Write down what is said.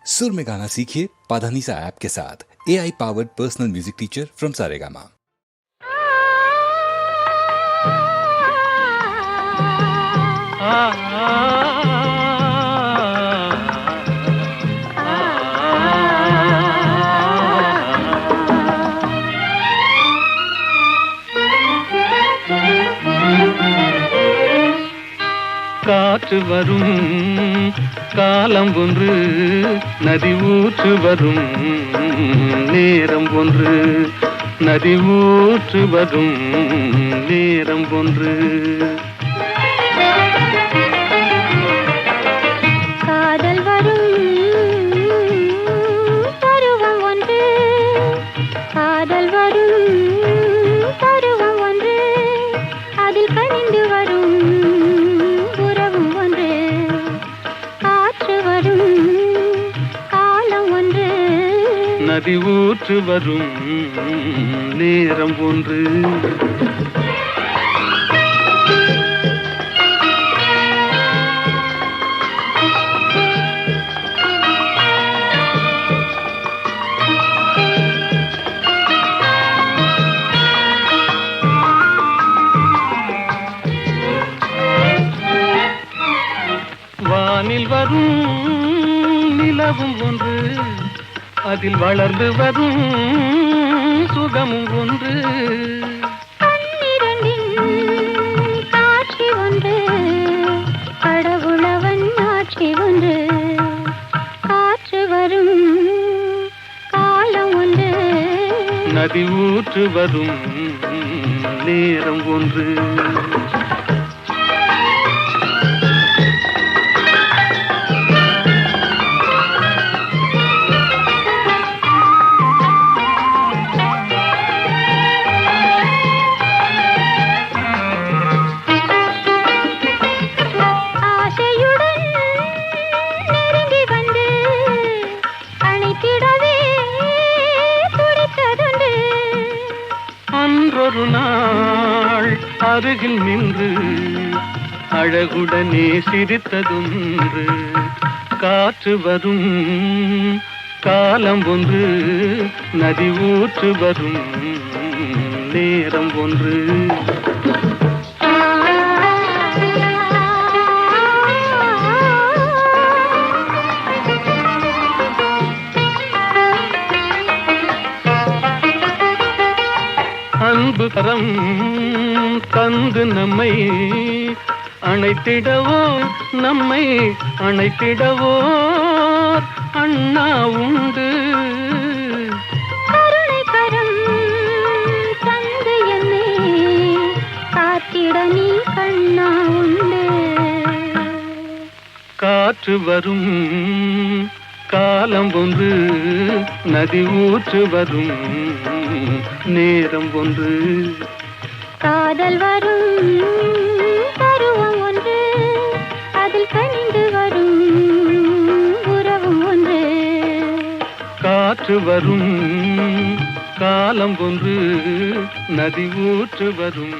सुर में गाना सीखिए पाधानीसा ऐप के साथ। AI powered personal music teacher from Saregama. காற்று வரும் காலம் ஒன்று, நதி ஊற்று வரும் நேரம் ஒன்று, நதி ஊற்று வரும் நேரம் ஒன்று. காதல் வரும் பருவம் ஒன்று, காதல் வரும் பருவம் ஒன்று, அதில் கனிந்து வரும் உறவும் ஒன்று. காற்று வரும் காலம் ஒன்று, நதி ஊற்று வரும் நேரம் ஒன்று. வானில் வரும் நிலவும் ஒன்று, அதில் வளர்ந்து வரும் சுகமும் ஒன்று. கண்ணிரண்டின் காட்சி ஒன்று, கடவுளவன் ஆட்சி ஒன்று. காற்று வரும் காலம் ஒன்று, நதி ஊற்று வரும் நேரம் ஒன்று. ஆசையுடன் நெருங்கி வந்து அணைத்திடவே துடித்ததுண்டு. அன்றொரு நாள் அருகில் நின்று அழகுடனே சிரித்ததொன்று. காற்று வரும் காலம் ஒன்று, நதி ஊற்று வரும் நேரம் ஒன்று. அன்பு கரம் தந்து நம்மை அணைத்திடவோ, நம்மை அணைத்திடவோ அண்ணா உண்டு. கருணை கரம் தந்து என்னை காத்திட நீ கண்ணா உண்டு. காற்று வரும் காலம் ஒன்று, நதி ஊற்று வரும் நேரம் ஒன்று. காதல் வரும் பருவம் ஒன்று, அதில் கனிந்து வரும் உறவும் ஒன்று. காற்று வரும் காலம் ஒன்று, நதி ஊற்று வரும்